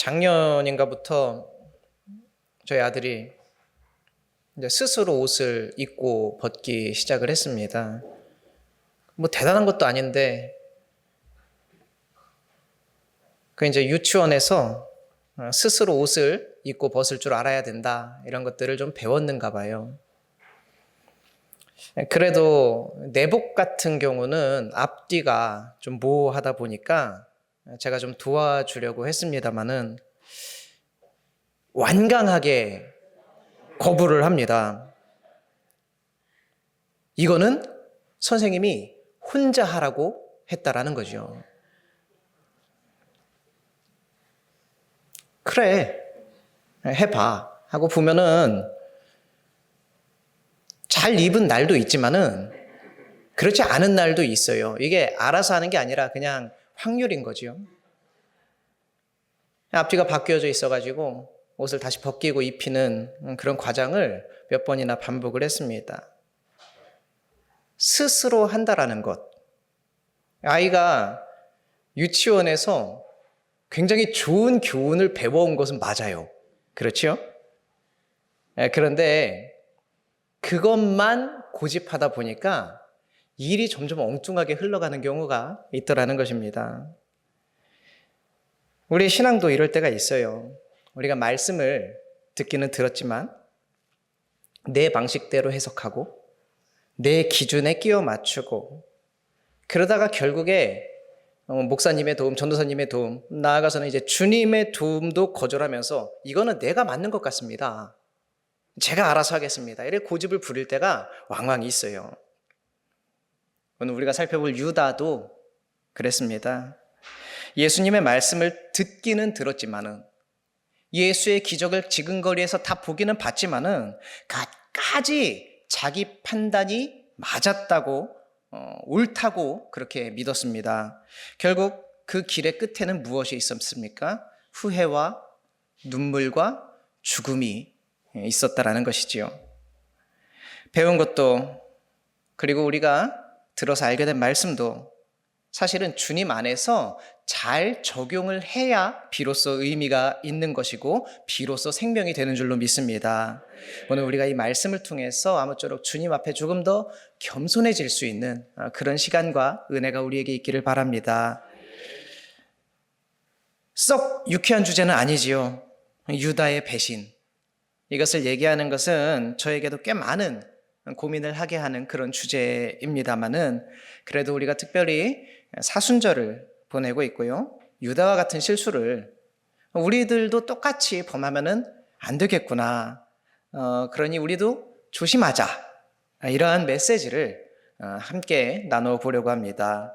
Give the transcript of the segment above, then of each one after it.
작년인가부터 저희 아들이 이제 스스로 옷을 입고 벗기 시작을 했습니다. 뭐 대단한 것도 아닌데, 그 이제 유치원에서 스스로 옷을 입고 벗을 줄 알아야 된다, 이런 것들을 좀 배웠는가 봐요. 그래도 내복 같은 경우는 앞뒤가 좀 모호하다 보니까 제가 좀 도와주려고 했습니다마는 완강하게 거부를 합니다. 이거는 선생님이 혼자 하라고 했다라는 거죠. 그래, 해봐 하고 보면은 잘 입은 날도 있지만은 그렇지 않은 날도 있어요. 이게 알아서 하는 게 아니라 그냥 확률인 거죠. 앞뒤가 바뀌어져 있어가지고 옷을 다시 벗기고 입히는 그런 과정을 몇 번이나 반복을 했습니다. 스스로 한다라는 것. 아이가 유치원에서 굉장히 좋은 교훈을 배워온 것은 맞아요. 그렇죠? 그런데 그것만 고집하다 보니까 일이 점점 엉뚱하게 흘러가는 경우가 있더라는 것입니다. 우리 신앙도 이럴 때가 있어요. 우리가 말씀을 듣기는 들었지만 내 방식대로 해석하고 내 기준에 끼워 맞추고 그러다가 결국에 목사님의 도움, 전도사님의 도움, 나아가서는 이제 주님의 도움도 거절하면서 이거는 내가 맞는 것 같습니다. 제가 알아서 하겠습니다. 이렇게 고집을 부릴 때가 왕왕 있어요. 오늘 우리가 살펴볼 유다도 그랬습니다. 예수님의 말씀을 듣기는 들었지만은 예수의 기적을 지근거리에서 다 보기는 봤지만은 끝까지 자기 판단이 맞았다고 옳다고 그렇게 믿었습니다. 결국 그 길의 끝에는 무엇이 있었습니까? 후회와 눈물과 죽음이 있었다라는 것이지요. 배운 것도 그리고 우리가 들어서 알게 된 말씀도 사실은 주님 안에서 잘 적용을 해야 비로소 의미가 있는 것이고 비로소 생명이 되는 줄로 믿습니다. 오늘 우리가 이 말씀을 통해서 아무쪼록 주님 앞에 조금 더 겸손해질 수 있는 그런 시간과 은혜가 우리에게 있기를 바랍니다. 썩 유쾌한 주제는 아니지요. 유다의 배신. 이것을 얘기하는 것은 저에게도 꽤 많은 고민을 하게 하는 그런 주제입니다만은 그래도 우리가 특별히 사순절을 보내고 있고요. 유다와 같은 실수를 우리들도 똑같이 범하면은 안 되겠구나. 그러니 우리도 조심하자. 이러한 메시지를 함께 나눠 보려고 합니다.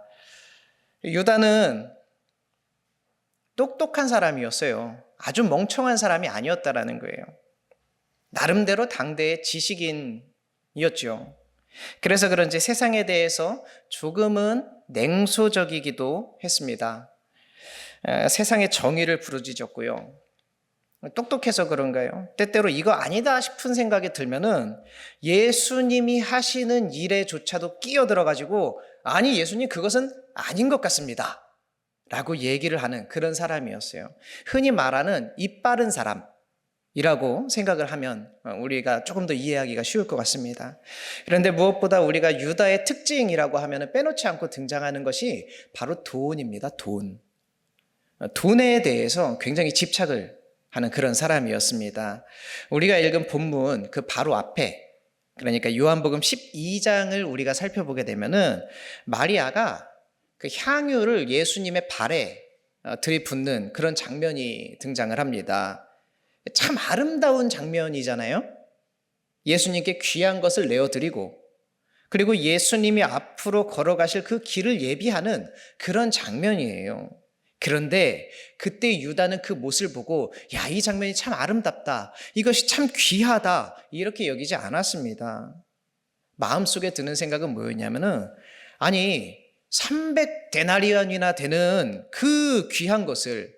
유다는 똑똑한 사람이었어요. 아주 멍청한 사람이 아니었다라는 거예요. 나름대로 당대의 지식인이었죠. 그래서 그런지 세상에 대해서 조금은 냉소적이기도 했습니다. 세상의 정의를 부르짖었고요. 똑똑해서 그런가요? 때때로 이거 아니다 싶은 생각이 들면은 예수님이 하시는 일에조차도 끼어들어가지고 아니 예수님 그것은 아닌 것 같습니다 라고 얘기를 하는 그런 사람이었어요. 흔히 말하는 입 바른 사람 이라고 생각을 하면 우리가 조금 더 이해하기가 쉬울 것 같습니다. 그런데 무엇보다 우리가 유다의 특징이라고 하면 빼놓지 않고 등장하는 것이 바로 돈입니다. 돈. 돈에 대해서 굉장히 집착을 하는 그런 사람이었습니다. 우리가 읽은 본문 그 바로 앞에 그러니까 요한복음 12장을 우리가 살펴보게 되면은 마리아가 그 향유를 예수님의 발에 들이붓는 그런 장면이 등장을 합니다. 참 아름다운 장면이잖아요. 예수님께 귀한 것을 내어드리고 그리고 예수님이 앞으로 걸어가실 그 길을 예비하는 그런 장면이에요. 그런데 그때 유다는 그 모습을 보고 야, 이 장면이 참 아름답다. 이것이 참 귀하다. 이렇게 여기지 않았습니다. 마음속에 드는 생각은 뭐였냐면은 아니 300데나리온이나 되는 그 귀한 것을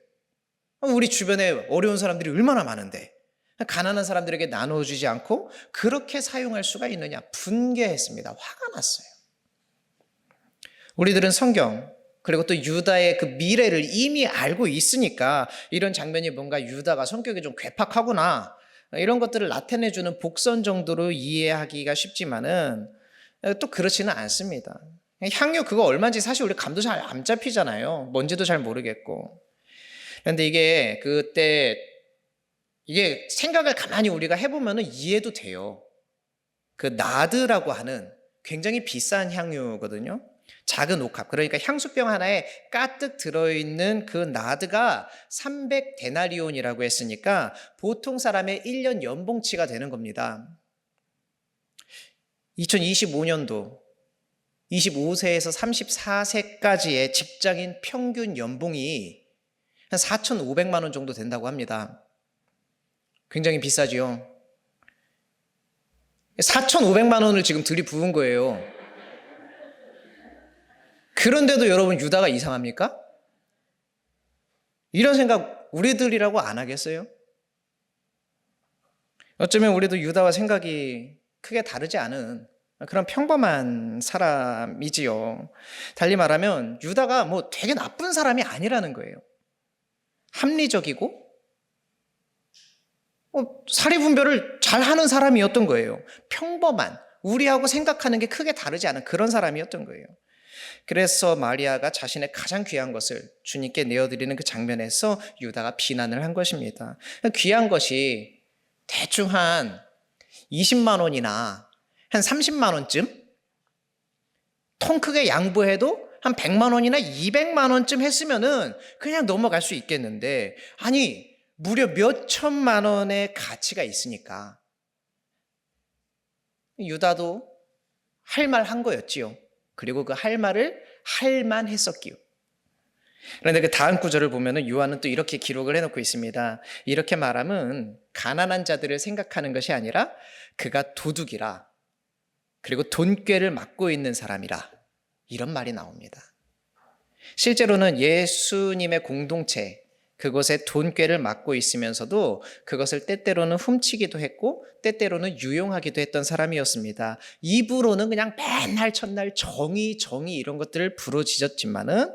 우리 주변에 어려운 사람들이 얼마나 많은데 가난한 사람들에게 나눠주지 않고 그렇게 사용할 수가 있느냐 분개했습니다. 화가 났어요. 우리들은 성경 그리고 또 유다의 그 미래를 이미 알고 있으니까 이런 장면이 뭔가 유다가 성격이 좀 괴팍하구나 이런 것들을 나타내주는 복선 정도로 이해하기가 쉽지만은 또 그렇지는 않습니다. 향유 그거 얼마인지 사실 우리 감도 잘 안 잡히잖아요. 뭔지도 잘 모르겠고. 그런데 이게 그때 이게 생각을 가만히 우리가 해보면 이해도 돼요. 그 나드라고 하는 굉장히 비싼 향유거든요. 작은 옥합, 그러니까 향수병 하나에 가득 들어있는 그 나드가 300데나리온이라고 했으니까 보통 사람의 1년 연봉치가 되는 겁니다. 2025년도 25세에서 34세까지의 직장인 평균 연봉이 한 4,500만 원 정도 된다고 합니다. 굉장히 비싸죠. 4,500만 원을 지금 들이부은 거예요. 그런데도 여러분 유다가 이상합니까? 이런 생각 우리들이라고 안 하겠어요? 어쩌면 우리도 유다와 생각이 크게 다르지 않은 그런 평범한 사람이지요. 달리 말하면 유다가 뭐 되게 나쁜 사람이 아니라는 거예요. 합리적이고 사리분별을 잘하는 사람이었던 거예요. 평범한, 우리하고 생각하는 게 크게 다르지 않은 그런 사람이었던 거예요. 그래서 마리아가 자신의 가장 귀한 것을 주님께 내어드리는 그 장면에서 유다가 비난을 한 것입니다. 귀한 것이 대충 한 20만 원이나 한 30만 원쯤? 통 크게 양보해도 한 100만 원이나 200만 원쯤 했으면은 그냥 넘어갈 수 있겠는데, 아니, 무려 몇 천만 원의 가치가 있으니까 유다도 할 말 한 거였지요. 그리고 그 할 말을 할 만 했었기요. 그런데 그 다음 구절을 보면은 요한은 또 이렇게 기록을 해놓고 있습니다. 이렇게 말하면 가난한 자들을 생각하는 것이 아니라 그가 도둑이라, 그리고 돈꾀를 맡고 있는 사람이라, 이런 말이 나옵니다. 실제로는 예수님의 공동체, 그곳에 돈꾀를 맡고 있으면서도 그것을 때때로는 훔치기도 했고 때때로는 유용하기도 했던 사람이었습니다. 입으로는 그냥 맨날 첫날 정의 이런 것들을 부르짖었지만은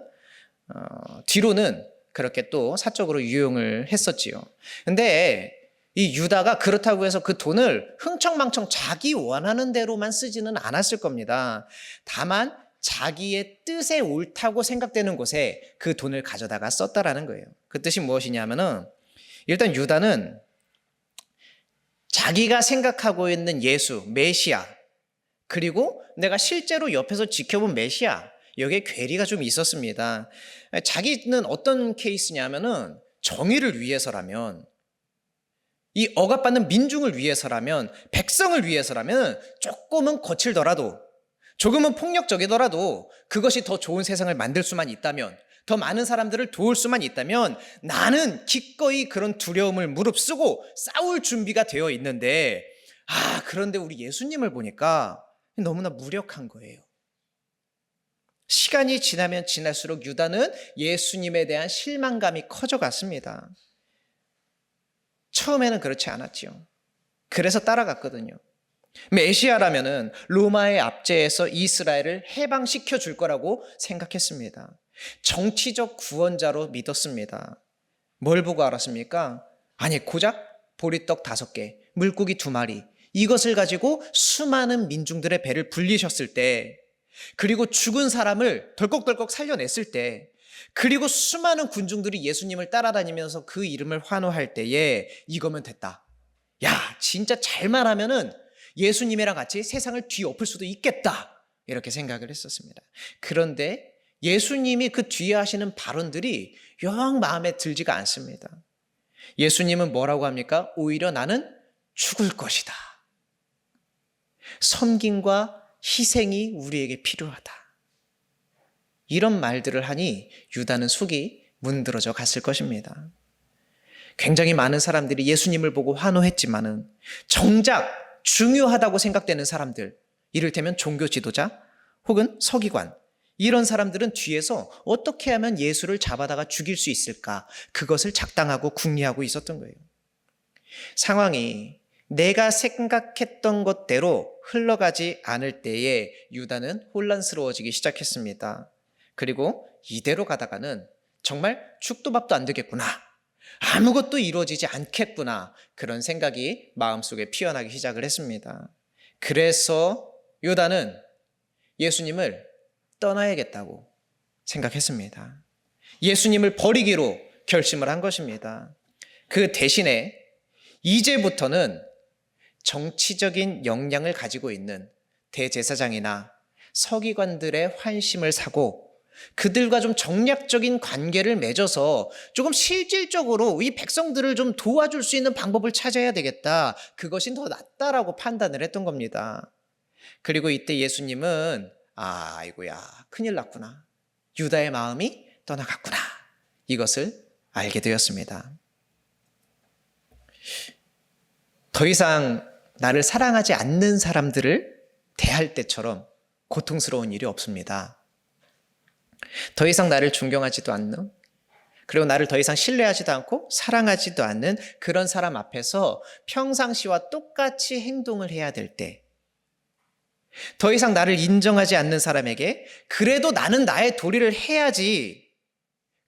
뒤로는 그렇게 또 사적으로 유용을 했었지요. 근데 이 유다가 그렇다고 해서 그 돈을 흥청망청 자기 원하는 대로만 쓰지는 않았을 겁니다. 다만 자기의 뜻에 옳다고 생각되는 곳에 그 돈을 가져다가 썼다라는 거예요. 그 뜻이 무엇이냐면은 일단 유다는 자기가 생각하고 있는 예수, 메시아, 그리고 내가 실제로 옆에서 지켜본 메시아, 여기에 괴리가 좀 있었습니다. 자기는 어떤 케이스냐면은 정의를 위해서라면, 이 억압받는 민중을 위해서라면, 백성을 위해서라면 조금은 거칠더라도, 조금은 폭력적이더라도 그것이 더 좋은 세상을 만들 수만 있다면, 더 많은 사람들을 도울 수만 있다면 나는 기꺼이 그런 두려움을 무릅쓰고 싸울 준비가 되어 있는데, 그런데 우리 예수님을 보니까 너무나 무력한 거예요. 시간이 지나면 지날수록 유다는 예수님에 대한 실망감이 커져갔습니다. 처음에는 그렇지 않았지요. 그래서 따라갔거든요. 메시아라면은 로마의 압제에서 이스라엘을 해방시켜 줄 거라고 생각했습니다. 정치적 구원자로 믿었습니다. 뭘 보고 알았습니까? 아니, 고작 보리떡 5개, 물고기 2마리, 이것을 가지고 수많은 민중들의 배를 불리셨을 때, 그리고 죽은 사람을 덜컥덜컥 살려냈을 때, 그리고 수많은 군중들이 예수님을 따라다니면서 그 이름을 환호할 때에 이거면 됐다. 야, 진짜 잘만 하면은 예수님이랑 같이 세상을 뒤엎을 수도 있겠다, 이렇게 생각을 했었습니다. 그런데 예수님이 그 뒤에 하시는 발언들이 영 마음에 들지가 않습니다. 예수님은 뭐라고 합니까? 오히려 나는 죽을 것이다. 섬김과 희생이 우리에게 필요하다. 이런 말들을 하니 유다는 속이 문드러져 갔을 것입니다. 굉장히 많은 사람들이 예수님을 보고 환호했지만은 정작 중요하다고 생각되는 사람들, 이를테면 종교 지도자 혹은 서기관, 이런 사람들은 뒤에서 어떻게 하면 예수를 잡아다가 죽일 수 있을까, 그것을 작당하고 궁리하고 있었던 거예요. 상황이 내가 생각했던 것대로 흘러가지 않을 때에 유다는 혼란스러워지기 시작했습니다. 그리고 이대로 가다가는 정말 죽도 밥도 안 되겠구나. 아무것도 이루어지지 않겠구나. 그런 생각이 마음속에 피어나기 시작을 했습니다. 그래서 유다는 예수님을 떠나야겠다고 생각했습니다. 예수님을 버리기로 결심을 한 것입니다. 그 대신에 이제부터는 정치적인 역량을 가지고 있는 대제사장이나 서기관들의 환심을 사고 그들과 좀 정략적인 관계를 맺어서 조금 실질적으로 이 백성들을 좀 도와줄 수 있는 방법을 찾아야 되겠다. 그것이 더 낫다라고 판단을 했던 겁니다. 그리고 이때 예수님은 아이고야 큰일 났구나. 유다의 마음이 떠나갔구나. 이것을 알게 되었습니다. 더 이상 나를 사랑하지 않는 사람들을 대할 때처럼 고통스러운 일이 없습니다. 더 이상 나를 존경하지도 않는, 그리고 나를 더 이상 신뢰하지도 않고 사랑하지도 않는 그런 사람 앞에서 평상시와 똑같이 행동을 해야 될 때, 더 이상 나를 인정하지 않는 사람에게 그래도 나는 나의 도리를 해야지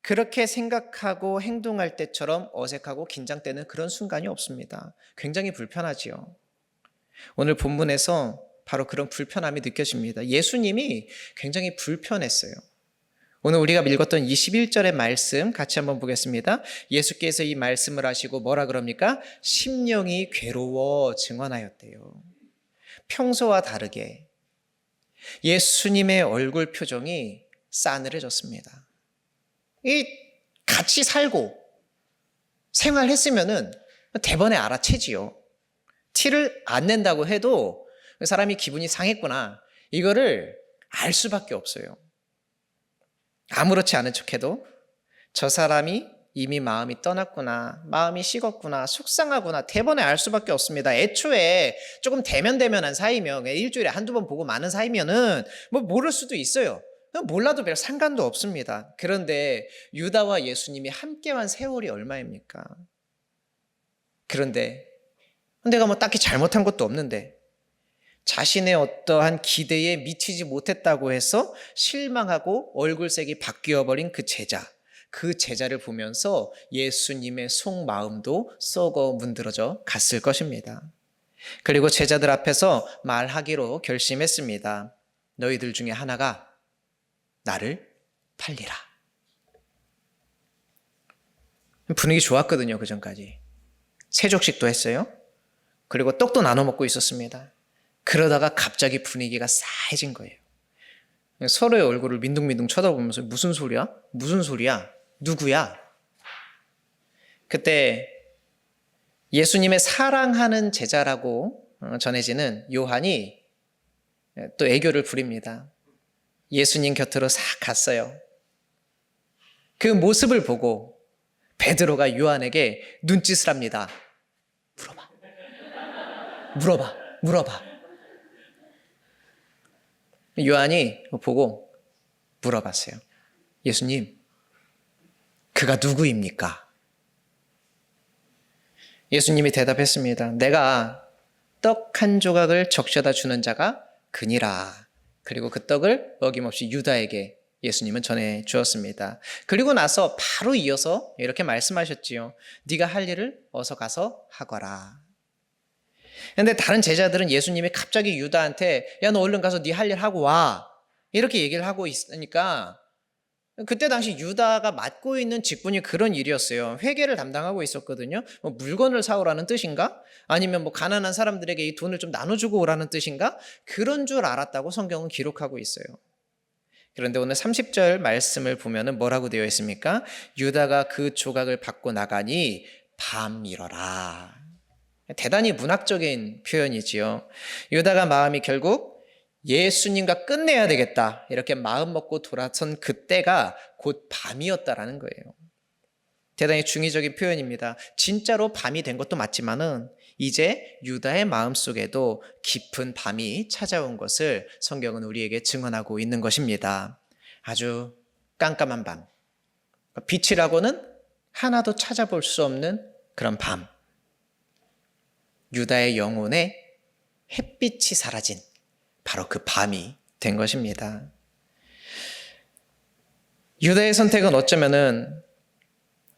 그렇게 생각하고 행동할 때처럼 어색하고 긴장되는 그런 순간이 없습니다. 굉장히 불편하지요. 오늘 본문에서 바로 그런 불편함이 느껴집니다. 예수님이 굉장히 불편했어요. 오늘 우리가 읽었던 21절의 말씀 같이 한번 보겠습니다. 예수께서 이 말씀을 하시고 뭐라 그럽니까? 심령이 괴로워 증언하였대요. 평소와 다르게 예수님의 얼굴 표정이 싸늘해졌습니다. 이 같이 살고 생활했으면은 대번에 알아채지요. 티를 안 낸다고 해도 그 사람이 기분이 상했구나. 이거를 알 수밖에 없어요. 아무렇지 않은 척해도 저 사람이 이미 마음이 떠났구나, 마음이 식었구나, 속상하구나 대번에 알 수밖에 없습니다. 애초에 조금 대면대면한 사이면 일주일에 한두 번 보고 마는 사이면은 뭐 모를 수도 있어요. 몰라도 별 상관도 없습니다. 그런데 유다와 예수님이 함께한 세월이 얼마입니까? 그런데 내가 뭐 딱히 잘못한 것도 없는데 자신의 어떠한 기대에 미치지 못했다고 해서 실망하고 얼굴색이 바뀌어버린 그 제자를 보면서 예수님의 속마음도 썩어 문드러져 갔을 것입니다. 그리고 제자들 앞에서 말하기로 결심했습니다. 너희들 중에 하나가 나를 팔리라. 분위기 좋았거든요. 그 전까지 세족식도 했어요. 그리고 떡도 나눠 먹고 있었습니다. 그러다가 갑자기 분위기가 싸해진 거예요. 서로의 얼굴을 민둥민둥 쳐다보면서 무슨 소리야? 무슨 소리야? 누구야? 그때 예수님의 사랑하는 제자라고 전해지는 요한이 또 애교를 부립니다. 예수님 곁으로 싹 갔어요. 그 모습을 보고 베드로가 요한에게 눈짓을 합니다. 물어봐. 요한이 보고 물어봤어요. 예수님, 그가 누구입니까? 예수님이 대답했습니다. 내가 떡 한 조각을 적셔다 주는 자가 그니라. 그리고 그 떡을 어김없이 유다에게 예수님은 전해 주었습니다. 그리고 나서 바로 이어서 이렇게 말씀하셨지요. 네가 할 일을 어서 가서 하거라. 그런데 다른 제자들은 예수님이 갑자기 유다한테 야, 너 얼른 가서 네 할 일 하고 와. 이렇게 얘기를 하고 있으니까 그때 당시 유다가 맡고 있는 직분이 그런 일이었어요. 회계를 담당하고 있었거든요. 뭐 물건을 사오라는 뜻인가? 아니면 뭐 가난한 사람들에게 이 돈을 좀 나눠주고 오라는 뜻인가? 그런 줄 알았다고 성경은 기록하고 있어요. 그런데 오늘 30절 말씀을 보면은 뭐라고 되어 있습니까? 유다가 그 조각을 받고 나가니 밤이러라. 대단히 문학적인 표현이지요. 유다가 마음이 결국 예수님과 끝내야 되겠다 이렇게 마음 먹고 돌아선 그때가 곧 밤이었다라는 거예요. 대단히 중의적인 표현입니다. 진짜로 밤이 된 것도 맞지만은 이제 유다의 마음속에도 깊은 밤이 찾아온 것을 성경은 우리에게 증언하고 있는 것입니다. 아주 깜깜한 밤, 빛이라고는 하나도 찾아볼 수 없는 그런 밤. 유다의 영혼에 햇빛이 사라진 바로 그 밤이 된 것입니다. 유다의 선택은 어쩌면은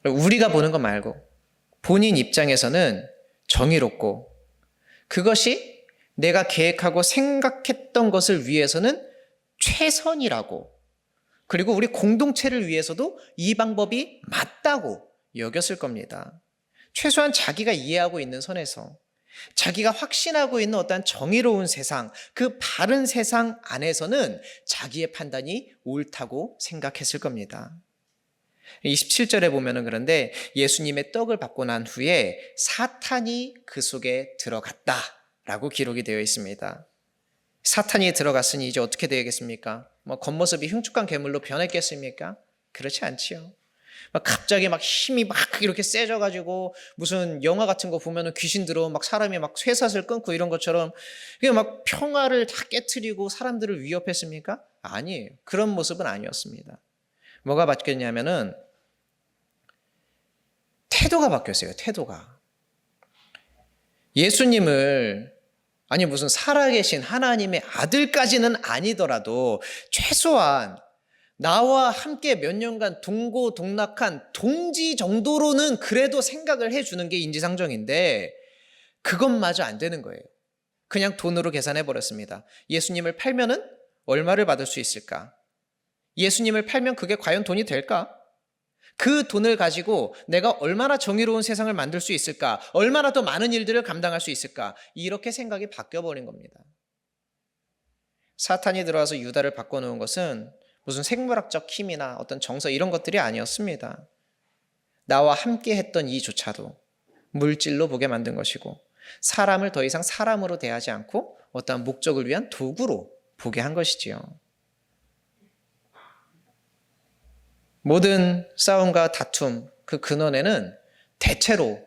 우리가 보는 것 말고 본인 입장에서는 정의롭고 그것이 내가 계획하고 생각했던 것을 위해서는 최선이라고, 그리고 우리 공동체를 위해서도 이 방법이 맞다고 여겼을 겁니다. 최소한 자기가 이해하고 있는 선에서, 자기가 확신하고 있는 어떤 정의로운 세상, 그 바른 세상 안에서는 자기의 판단이 옳다고 생각했을 겁니다. 27절에 보면은 그런데 예수님의 떡을 받고 난 후에 사탄이 그 속에 들어갔다라고 기록이 되어 있습니다. 사탄이 들어갔으니 이제 어떻게 되겠습니까? 겉모습이 흉측한 괴물로 변했겠습니까? 그렇지 않지요. 갑자기 힘이 이렇게 세져가지고 무슨 영화 같은 거 보면은 귀신 들어오면 사람이 쇠사슬 끊고 이런 것처럼 그냥 평화를 다 깨트리고 사람들을 위협했습니까? 아니에요. 그런 모습은 아니었습니다. 뭐가 바뀌었냐면은 태도가 바뀌었어요. 태도가. 예수님을, 아니 무슨 살아계신 하나님의 아들까지는 아니더라도 최소한 나와 함께 몇 년간 동고동락한 동지 정도로는 그래도 생각을 해주는 게 인지상정인데 그것마저 안 되는 거예요. 그냥 돈으로 계산해 버렸습니다. 예수님을 팔면은 얼마를 받을 수 있을까? 예수님을 팔면 그게 과연 돈이 될까? 그 돈을 가지고 내가 얼마나 정의로운 세상을 만들 수 있을까? 얼마나 더 많은 일들을 감당할 수 있을까? 이렇게 생각이 바뀌어버린 겁니다. 사탄이 들어와서 유다를 바꿔놓은 것은 무슨 생물학적 힘이나 어떤 정서 이런 것들이 아니었습니다. 나와 함께 했던 이조차도 물질로 보게 만든 것이고 사람을 더 이상 사람으로 대하지 않고 어떠한 목적을 위한 도구로 보게 한 것이지요. 모든 싸움과 다툼 그 근원에는 대체로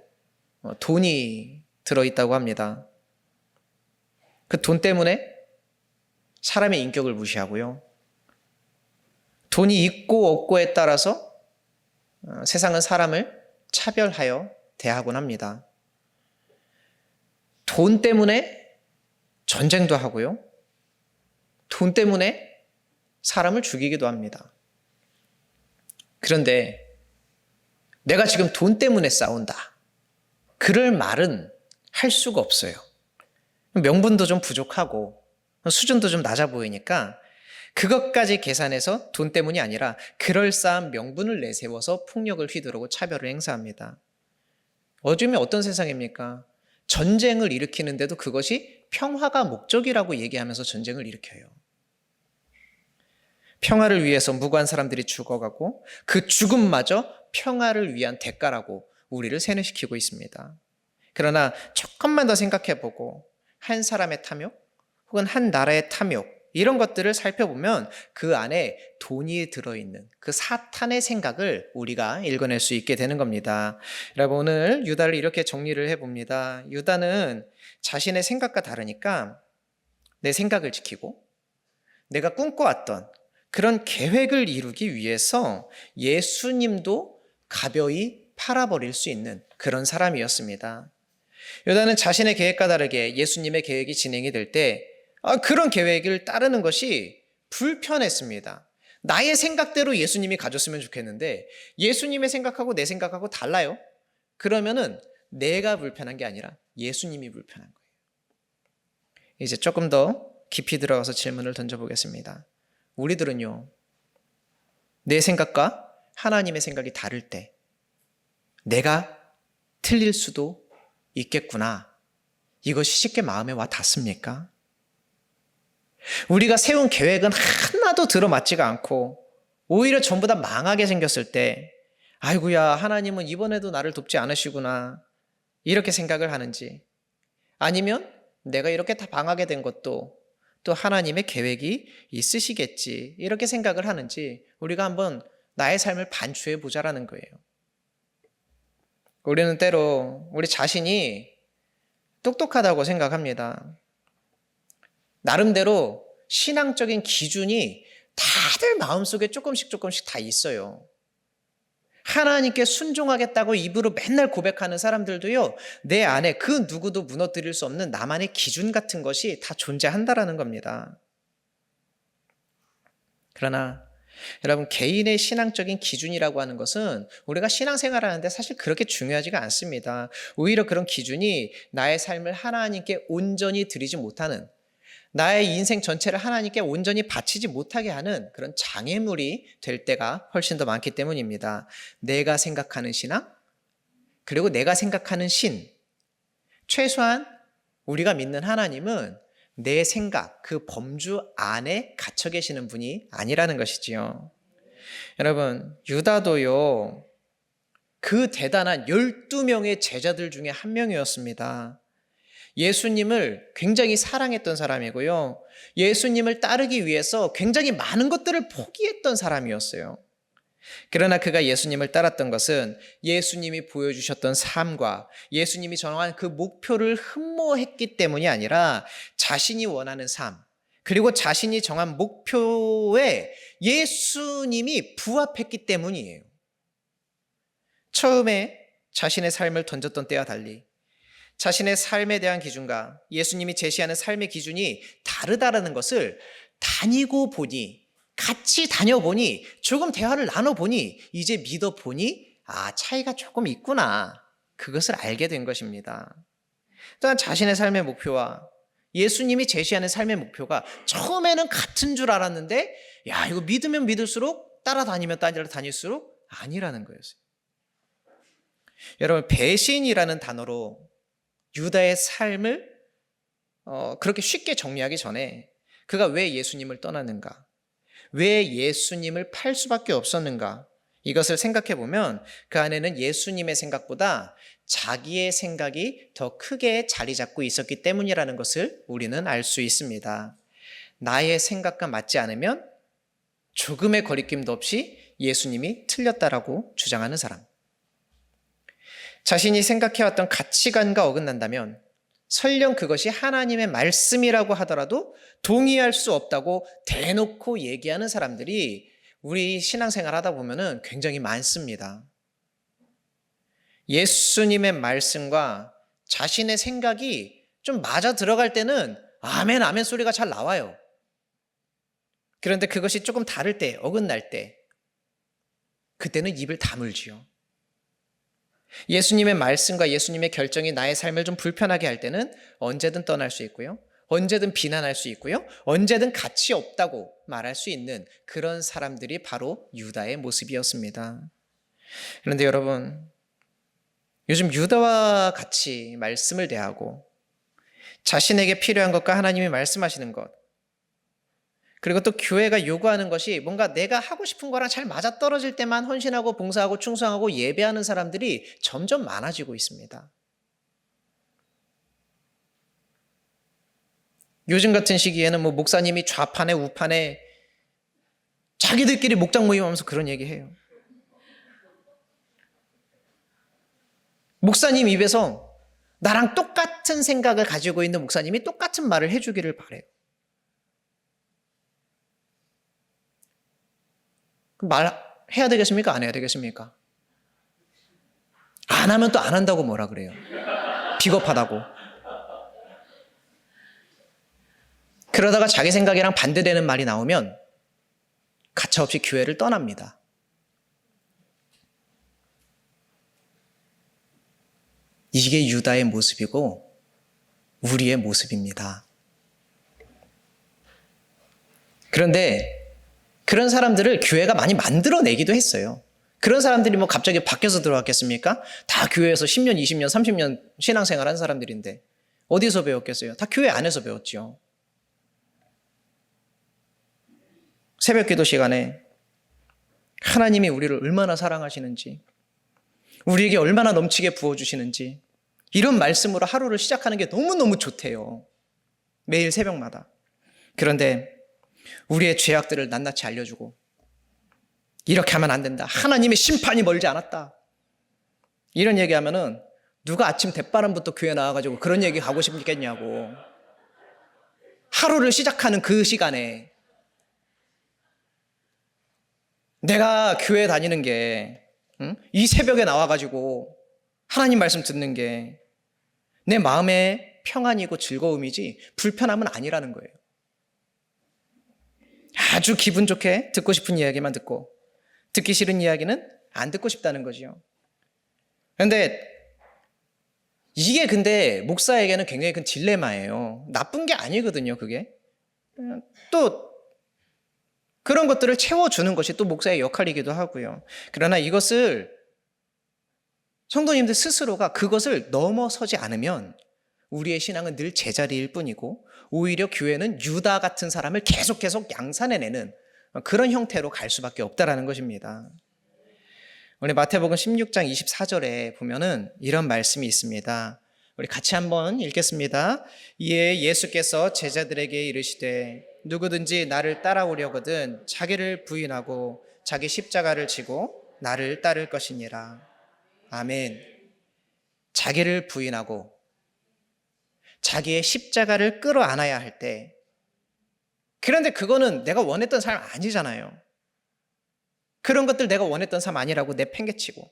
돈이 들어있다고 합니다. 그 돈 때문에 사람의 인격을 무시하고요. 돈이 있고 없고에 따라서 세상은 사람을 차별하여 대하곤 합니다. 돈 때문에 전쟁도 하고요. 돈 때문에 사람을 죽이기도 합니다. 그런데 내가 지금 돈 때문에 싸운다. 그럴 말은 할 수가 없어요. 명분도 좀 부족하고 수준도 좀 낮아 보이니까 그것까지 계산해서 돈 때문이 아니라 그럴싸한 명분을 내세워서 폭력을 휘두르고 차별을 행사합니다. 요즘에 어떤 세상입니까? 전쟁을 일으키는데도 그것이 평화가 목적이라고 얘기하면서 전쟁을 일으켜요. 평화를 위해서 무고한 사람들이 죽어가고 그 죽음마저 평화를 위한 대가라고 우리를 세뇌시키고 있습니다. 그러나 조금만 더 생각해보고 한 사람의 탐욕 혹은 한 나라의 탐욕 이런 것들을 살펴보면 그 안에 돈이 들어있는 그 사탄의 생각을 우리가 읽어낼 수 있게 되는 겁니다. 여러분 오늘 유다를 이렇게 정리를 해봅니다. 유다는 자신의 생각과 다르니까 내 생각을 지키고 내가 꿈꿔왔던 그런 계획을 이루기 위해서 예수님도 가벼이 팔아버릴 수 있는 그런 사람이었습니다. 유다는 자신의 계획과 다르게 예수님의 계획이 진행이 될 때 그런 계획을 따르는 것이 불편했습니다. 나의 생각대로 예수님이 가졌으면 좋겠는데 예수님의 생각하고 내 생각하고 달라요. 그러면은 내가 불편한 게 아니라 예수님이 불편한 거예요. 이제 조금 더 깊이 들어가서 질문을 던져보겠습니다. 우리들은요, 내 생각과 하나님의 생각이 다를 때 내가 틀릴 수도 있겠구나. 이것이 쉽게 마음에 와 닿습니까? 우리가 세운 계획은 하나도 들어맞지가 않고 오히려 전부 다 망하게 생겼을 때 아이고야 하나님은 이번에도 나를 돕지 않으시구나 이렇게 생각을 하는지, 아니면 내가 이렇게 다 망하게 된 것도 또 하나님의 계획이 있으시겠지 이렇게 생각을 하는지 우리가 한번 나의 삶을 반추해 보자라는 거예요. 우리는 때로 우리 자신이 똑똑하다고 생각합니다. 나름대로 신앙적인 기준이 다들 마음속에 조금씩 다 있어요. 하나님께 순종하겠다고 입으로 맨날 고백하는 사람들도요, 내 안에 그 누구도 무너뜨릴 수 없는 나만의 기준 같은 것이 다 존재한다라는 겁니다. 그러나 여러분, 개인의 신앙적인 기준이라고 하는 것은 우리가 신앙생활하는데 사실 그렇게 중요하지가 않습니다. 오히려 그런 기준이 나의 삶을 하나님께 온전히 드리지 못하는, 나의 인생 전체를 하나님께 온전히 바치지 못하게 하는 그런 장애물이 될 때가 훨씬 더 많기 때문입니다. 내가 생각하는 신앙, 그리고 내가 생각하는 신, 최소한 우리가 믿는 하나님은 내 생각, 그 범주 안에 갇혀 계시는 분이 아니라는 것이지요. 여러분, 유다도요, 그 대단한 12명의 제자들 중에 한 명이었습니다. 예수님을 굉장히 사랑했던 사람이고요. 예수님을 따르기 위해서 굉장히 많은 것들을 포기했던 사람이었어요. 그러나 그가 예수님을 따랐던 것은 예수님이 보여주셨던 삶과 예수님이 정한 그 목표를 흠모했기 때문이 아니라 자신이 원하는 삶, 그리고 자신이 정한 목표에 예수님이 부합했기 때문이에요. 처음에 자신의 삶을 던졌던 때와 달리 자신의 삶에 대한 기준과 예수님이 제시하는 삶의 기준이 다르다라는 것을 다니고 보니, 같이 다녀보니, 조금 대화를 나눠보니, 이제 믿어보니 차이가 조금 있구나, 그것을 알게 된 것입니다. 또한 자신의 삶의 목표와 예수님이 제시하는 삶의 목표가 처음에는 같은 줄 알았는데 이거 믿으면 믿을수록, 따라다니면 따라다닐수록 아니라는 거였어요. 여러분, 배신이라는 단어로 유다의 삶을 그렇게 쉽게 정리하기 전에 그가 왜 예수님을 떠났는가, 왜 예수님을 팔 수밖에 없었는가, 이것을 생각해 보면 그 안에는 예수님의 생각보다 자기의 생각이 더 크게 자리 잡고 있었기 때문이라는 것을 우리는 알 수 있습니다. 나의 생각과 맞지 않으면 조금의 거리낌도 없이 예수님이 틀렸다라고 주장하는 사람, 자신이 생각해왔던 가치관과 어긋난다면 설령 그것이 하나님의 말씀이라고 하더라도 동의할 수 없다고 대놓고 얘기하는 사람들이 우리 신앙생활 하다 보면은 굉장히 많습니다. 예수님의 말씀과 자신의 생각이 좀 맞아 들어갈 때는 아멘, 아멘 소리가 잘 나와요. 그런데 그것이 조금 다를 때, 어긋날 때, 그때는 입을 다물지요. 예수님의 말씀과 예수님의 결정이 나의 삶을 좀 불편하게 할 때는 언제든 떠날 수 있고요, 언제든 비난할 수 있고요, 언제든 가치 없다고 말할 수 있는 그런 사람들이 바로 유다의 모습이었습니다. 그런데 여러분, 요즘 유다와 같이 말씀을 대하고 자신에게 필요한 것과 하나님이 말씀하시는 것, 그리고 또 교회가 요구하는 것이 뭔가 내가 하고 싶은 거랑 잘 맞아떨어질 때만 헌신하고 봉사하고 충성하고 예배하는 사람들이 점점 많아지고 있습니다. 요즘 같은 시기에는 목사님이 좌판에 우판에 자기들끼리 목장 모임하면서 그런 얘기해요. 목사님 입에서 나랑 똑같은 생각을 가지고 있는 목사님이 똑같은 말을 해주기를 바래요. 말해야 되겠습니까? 안 해야 되겠습니까? 안 하면 또 안 한다고 뭐라 그래요. 비겁하다고. 그러다가 자기 생각이랑 반대되는 말이 나오면 가차없이 교회를 떠납니다. 이게 유다의 모습이고 우리의 모습입니다. 그런데 그런 사람들을 교회가 많이 만들어내기도 했어요. 그런 사람들이 갑자기 바뀌어서 들어왔겠습니까? 다 교회에서 10년, 20년, 30년 신앙생활 한 사람들인데 어디서 배웠겠어요? 다 교회 안에서 배웠죠. 새벽 기도 시간에 하나님이 우리를 얼마나 사랑하시는지, 우리에게 얼마나 넘치게 부어주시는지, 이런 말씀으로 하루를 시작하는 게 너무너무 좋대요. 매일 새벽마다. 그런데 우리의 죄악들을 낱낱이 알려주고 이렇게 하면 안 된다, 하나님의 심판이 멀지 않았다, 이런 얘기하면은 누가 아침 대바람부터 교회 나와가지고 그런 얘기 하고 싶겠냐고. 하루를 시작하는 그 시간에 내가 교회 다니는 게, 이 새벽에 나와가지고 하나님 말씀 듣는 게 내 마음의 평안이고 즐거움이지 불편함은 아니라는 거예요. 아주 기분 좋게 듣고 싶은 이야기만 듣고 듣기 싫은 이야기는 안 듣고 싶다는 거지요. 그런데 이게 근데 목사에게는 굉장히 큰 딜레마예요. 나쁜 게 아니거든요, 그게. 또 그런 것들을 채워주는 것이 또 목사의 역할이기도 하고요. 그러나 이것을 성도님들 스스로가 그것을 넘어서지 않으면 우리의 신앙은 늘 제자리일 뿐이고 오히려 교회는 유다 같은 사람을 계속 양산해내는 그런 형태로 갈 수밖에 없다라는 것입니다. 우리 마태복음 16장 24절에 보면은 이런 말씀이 있습니다. 우리 같이 한번 읽겠습니다. 이에 예수께서 제자들에게 이르시되 누구든지 나를 따라오려거든 자기를 부인하고 자기 십자가를 지고 나를 따를 것이니라. 아멘. 자기를 부인하고 자기의 십자가를 끌어안아야 할 때, 그런데 그거는 내가 원했던 삶 아니잖아요. 그런 것들 내가 원했던 삶 아니라고 내팽개치고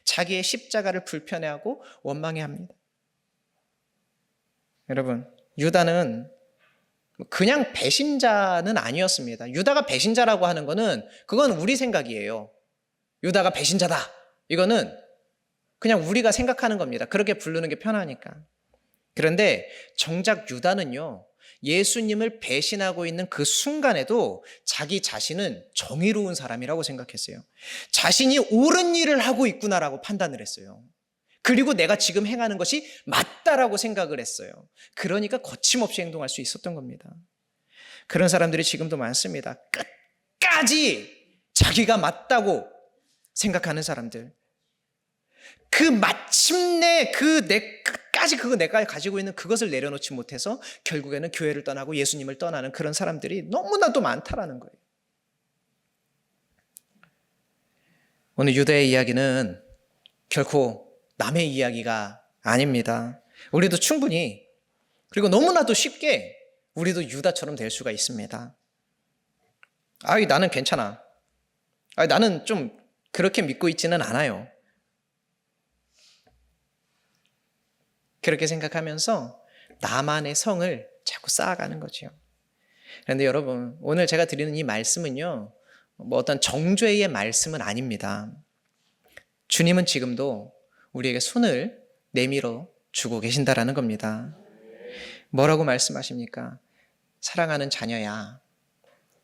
자기의 십자가를 불편해하고 원망해합니다. 여러분, 유다는 그냥 배신자는 아니었습니다. 유다가 배신자라고 하는 거는 그건 우리 생각이에요. 유다가 배신자다. 이거는 그냥 우리가 생각하는 겁니다. 그렇게 부르는 게 편하니까. 그런데 정작 유다는요, 예수님을 배신하고 있는 그 순간에도 자기 자신은 정의로운 사람이라고 생각했어요. 자신이 옳은 일을 하고 있구나라고 판단을 했어요. 그리고 내가 지금 행하는 것이 맞다라고 생각을 했어요. 그러니까 거침없이 행동할 수 있었던 겁니다. 그런 사람들이 지금도 많습니다. 끝까지 자기가 맞다고 생각하는 사람들. 그 마침내 끝까지 내가 가지고 있는 그것을 내려놓지 못해서 결국에는 교회를 떠나고 예수님을 떠나는 그런 사람들이 너무나도 많다라는 거예요. 오늘 유다의 이야기는 결코 남의 이야기가 아닙니다. 우리도 충분히, 그리고 너무나도 쉽게 우리도 유다처럼 될 수가 있습니다. 나는 괜찮아. 나는 좀 그렇게 믿고 있지는 않아요. 그렇게 생각하면서 나만의 성을 자꾸 쌓아가는 거죠. 그런데 여러분, 오늘 제가 드리는 이 말씀은요, 어떤 정죄의 말씀은 아닙니다. 주님은 지금도 우리에게 손을 내밀어 주고 계신다라는 겁니다. 뭐라고 말씀하십니까? 사랑하는 자녀야,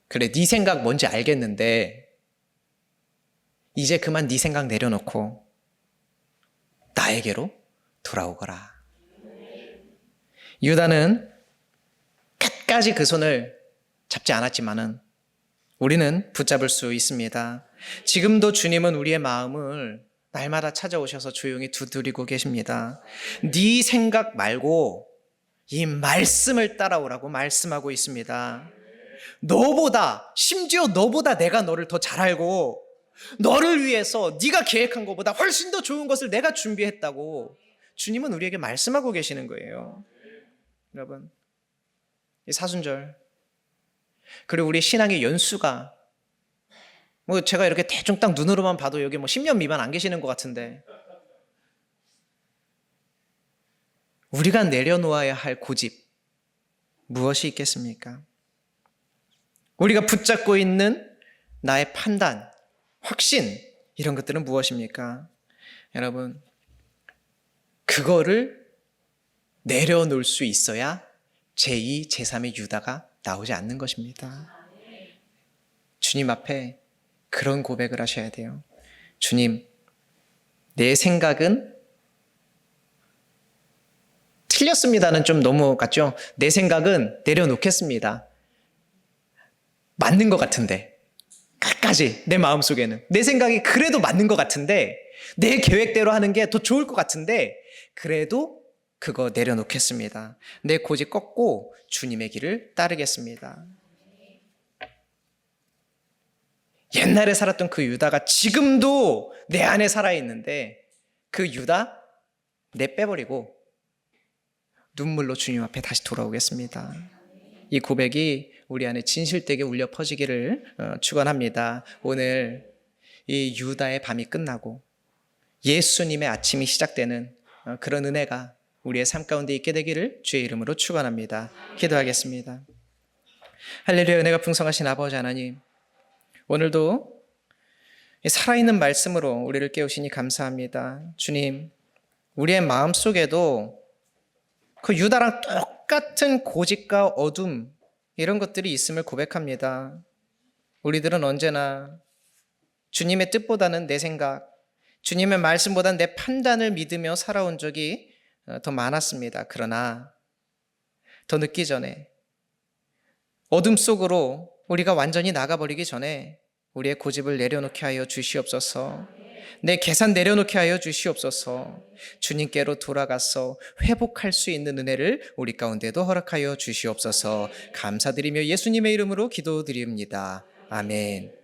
그래, 네 생각 뭔지 알겠는데 이제 그만 네 생각 내려놓고 나에게로 돌아오거라. 유다는 끝까지 그 손을 잡지 않았지만은 우리는 붙잡을 수 있습니다. 지금도 주님은 우리의 마음을 날마다 찾아오셔서 조용히 두드리고 계십니다. 네 생각 말고 이 말씀을 따라오라고 말씀하고 있습니다. 심지어 너보다 내가 너를 더 잘 알고 너를 위해서 네가 계획한 것보다 훨씬 더 좋은 것을 내가 준비했다고 주님은 우리에게 말씀하고 계시는 거예요. 여러분, 이 사순절, 그리고 우리 신앙의 연수가 제가 이렇게 대충 딱 눈으로만 봐도 여기 10년 미만 안 계시는 것 같은데, 우리가 내려놓아야 할 고집 무엇이 있겠습니까? 우리가 붙잡고 있는 나의 판단, 확신, 이런 것들은 무엇입니까? 여러분, 그거를 내려놓을 수 있어야 제2, 제3의 유다가 나오지 않는 것입니다. 주님 앞에 그런 고백을 하셔야 돼요. 주님, 내 생각은 틀렸습니다는 좀 너무 같죠? 내 생각은 내려놓겠습니다. 맞는 것 같은데, 끝까지 내 마음속에는 내 생각이 그래도 맞는 것 같은데, 내 계획대로 하는 게 더 좋을 것 같은데, 그래도 그거 내려놓겠습니다. 내 고집 꺾고 주님의 길을 따르겠습니다. 옛날에 살았던 그 유다가 지금도 내 안에 살아있는데, 그 유다 내빼버리고 눈물로 주님 앞에 다시 돌아오겠습니다. 이 고백이 우리 안에 진실되게 울려 퍼지기를 축원합니다. 오늘 이 유다의 밤이 끝나고 예수님의 아침이 시작되는 그런 은혜가 우리의 삶 가운데 있게 되기를 주의 이름으로 축원합니다. 기도하겠습니다. 할렐루야. 은혜가 풍성하신 아버지 하나님, 오늘도 이 살아있는 말씀으로 우리를 깨우시니 감사합니다. 주님, 우리의 마음속에도 그 유다랑 똑같은 고집과 어둠, 이런 것들이 있음을 고백합니다. 우리들은 언제나 주님의 뜻보다는 내 생각, 주님의 말씀보다는 내 판단을 믿으며 살아온 적이 더 많았습니다. 그러나 더 늦기 전에, 어둠 속으로 우리가 완전히 나가버리기 전에 우리의 고집을 내려놓게 하여 주시옵소서. 내 계산 내려놓게 하여 주시옵소서. 주님께로 돌아가서 회복할 수 있는 은혜를 우리 가운데도 허락하여 주시옵소서. 감사드리며 예수님의 이름으로 기도드립니다. 아멘.